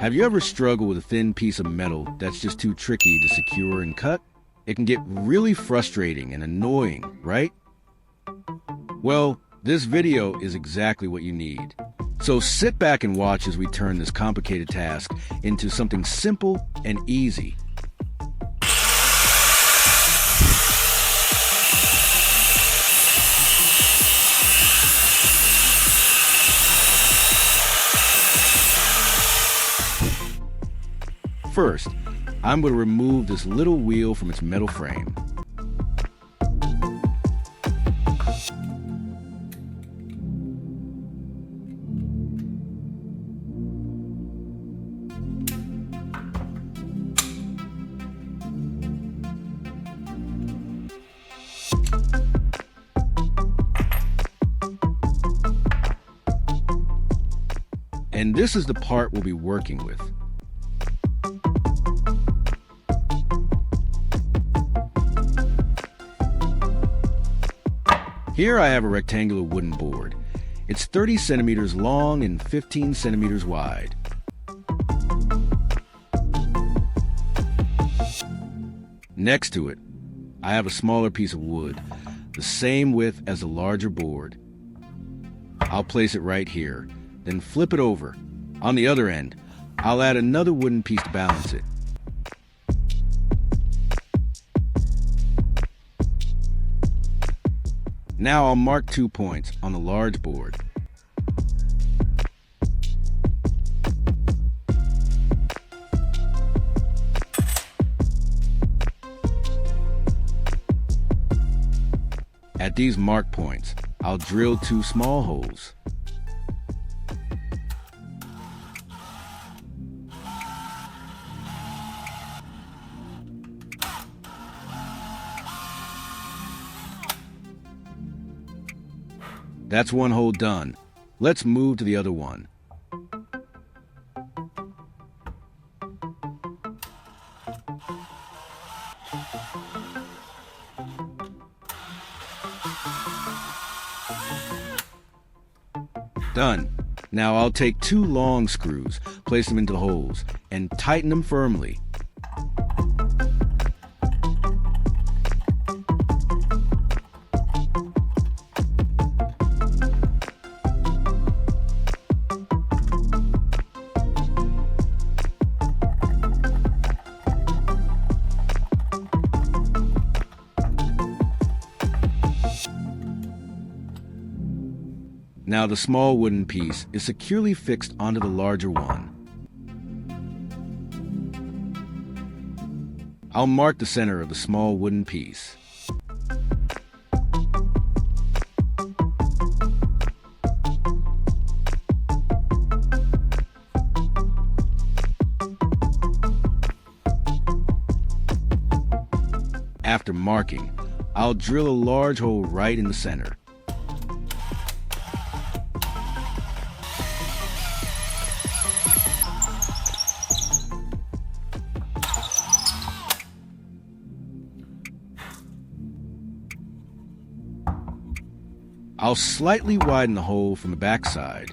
Have you ever struggled with a thin piece of metal that's just too tricky to secure and cut? It can get really frustrating and annoying, right? Well, this video is exactly what you need. So sit back and watch as we turn this complicated task into something simple and easy. First, I'm going to remove this little wheel from its metal frame. And this is the part we'll be working with. Here I have a rectangular wooden board. It's 30 centimeters long and 15 centimeters wide. Next to it, I have a smaller piece of wood, the same width as the larger board. I'll place it right here, then flip it over. On the other end, I'll add another wooden piece to balance it. Now I'll mark 2 points on the large board. At these mark points, I'll drill 2 small holes. That's one hole done. Let's move to the other one. Done. Now I'll take 2 long screws, place them into the holes, and tighten them firmly. Now the small wooden piece is securely fixed onto the larger one. I'll mark the center of the small wooden piece. After marking, I'll drill a large hole right in the center. I'll slightly widen the hole from the backside.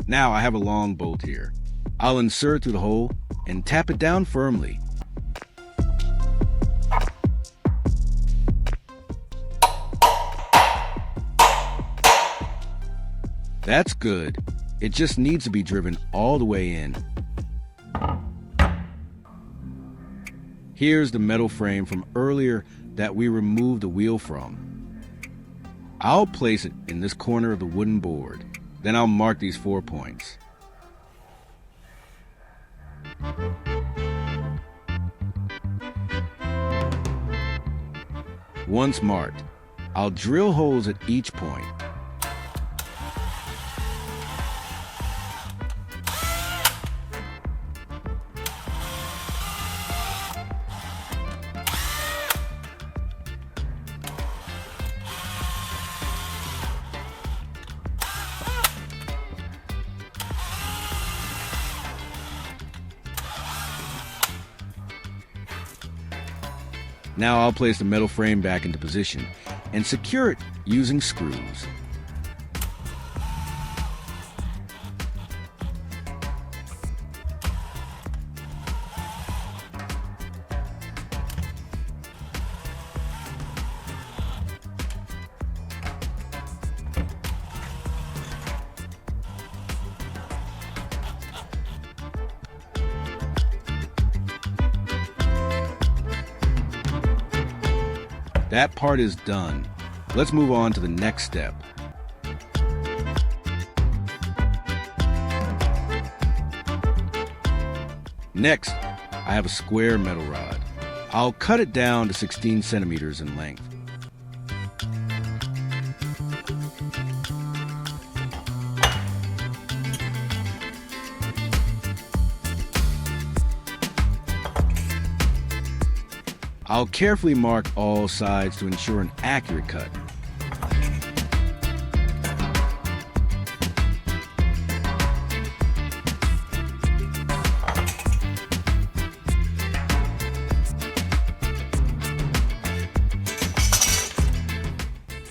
Now I have a long bolt here. I'll insert through the hole and tap it down firmly. That's good. It just needs to be driven all the way in. Here's the metal frame from earlier that we removed the wheel from. I'll place it in this corner of the wooden board. Then I'll mark these 4 points. Once marked, I'll drill holes at each point. Now I'll place the metal frame back into position and secure it using screws. That part is done. Let's move on to the next step. Next, I have a square metal rod. I'll cut it down to 16 centimeters in length. I'll carefully mark all sides to ensure an accurate cut.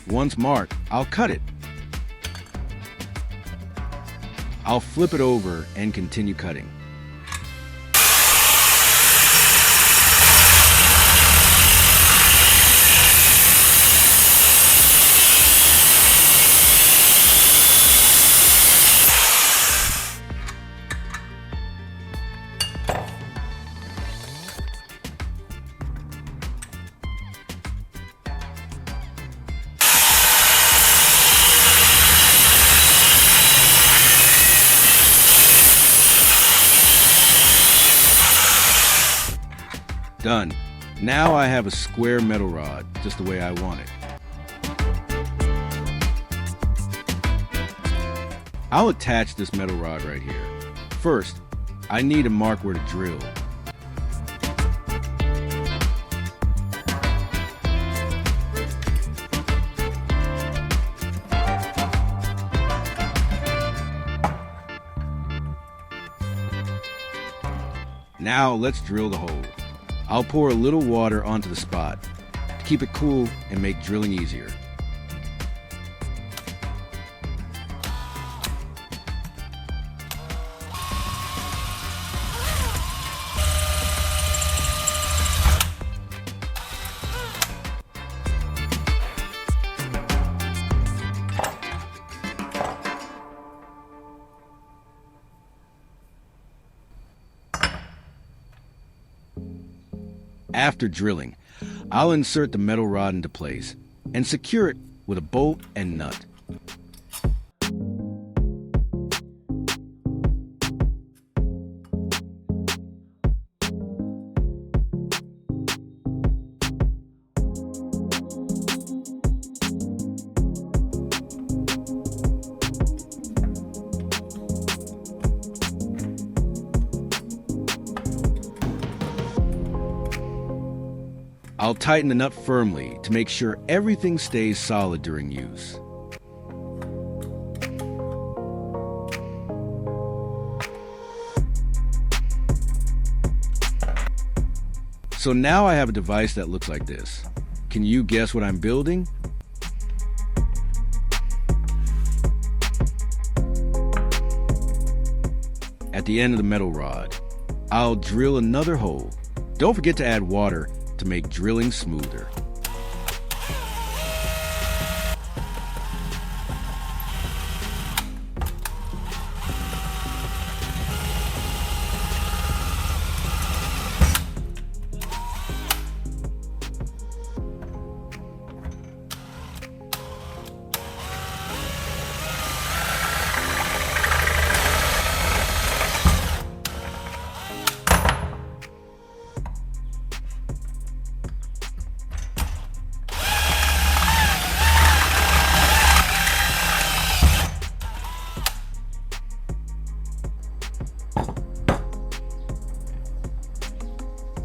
Once marked, I'll cut it. I'll flip it over and continue cutting. Done. Now I have a square metal rod, just the way I want it. I'll attach this metal rod right here. First, I need to mark where to drill. Now let's drill the hole. I'll pour a little water onto the spot to keep it cool and make drilling easier. After drilling, I'll insert the metal rod into place and secure it with a bolt and nut. I'll tighten the nut firmly to make sure everything stays solid during use. So now I have a device that looks like this. Can you guess what I'm building? At the end of the metal rod, I'll drill another hole. Don't forget to add water to make drilling smoother.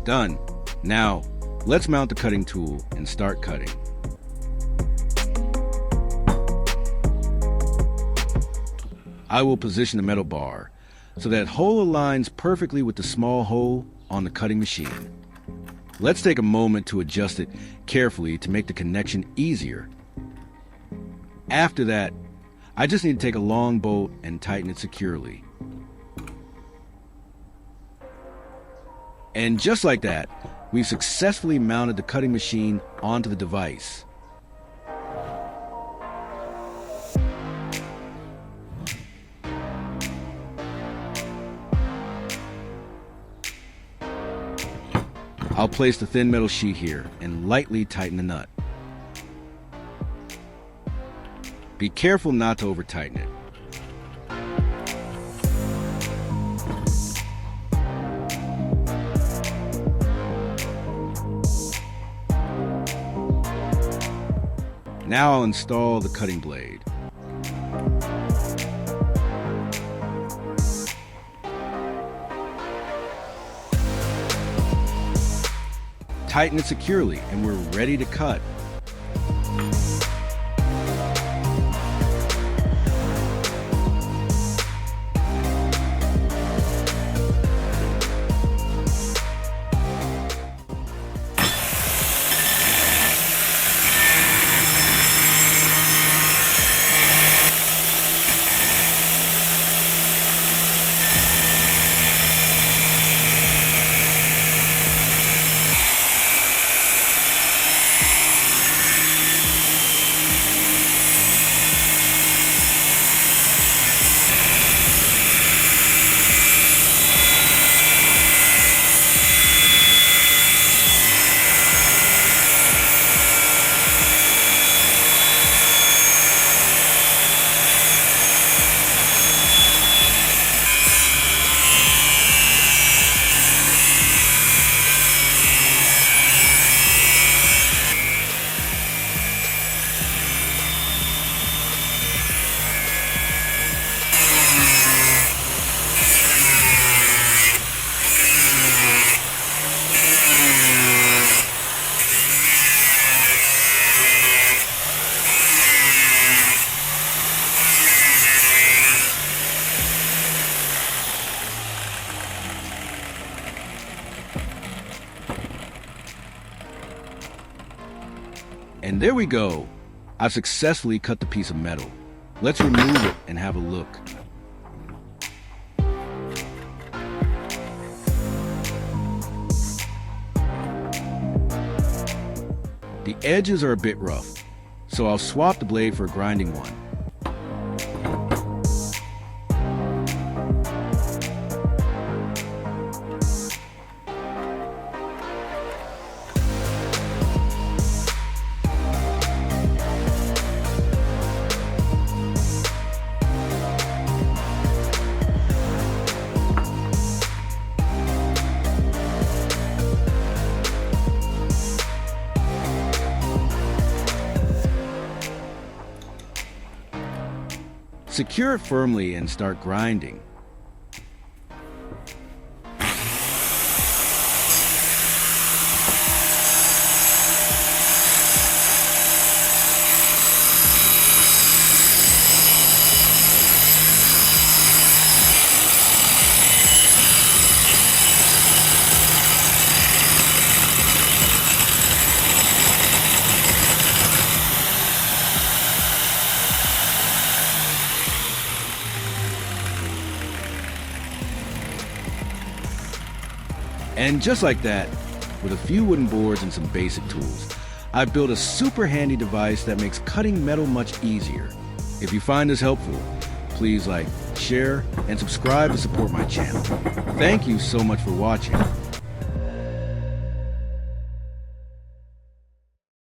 Done. Now, let's mount the cutting tool and start cutting. I will position the metal bar so that hole aligns perfectly with the small hole on the cutting machine. Let's take a moment to adjust it carefully to make the connection easier. After that, I just need to take a long bolt and tighten it securely. And just like that, we've successfully mounted the cutting machine onto the device. I'll place the thin metal sheet here and lightly tighten the nut. Be careful not to over-tighten it. Now I'll install the cutting blade. Tighten it securely and we're ready to cut. And there we go. I've successfully cut the piece of metal. Let's remove it and have a look. The edges are a bit rough, so I'll swap the blade for a grinding one. Secure it firmly and start grinding. And just like that, with a few wooden boards and some basic tools, I've built a super handy device that makes cutting metal much easier. If you find this helpful, please like, share, and subscribe to support my channel. Thank you so much for watching.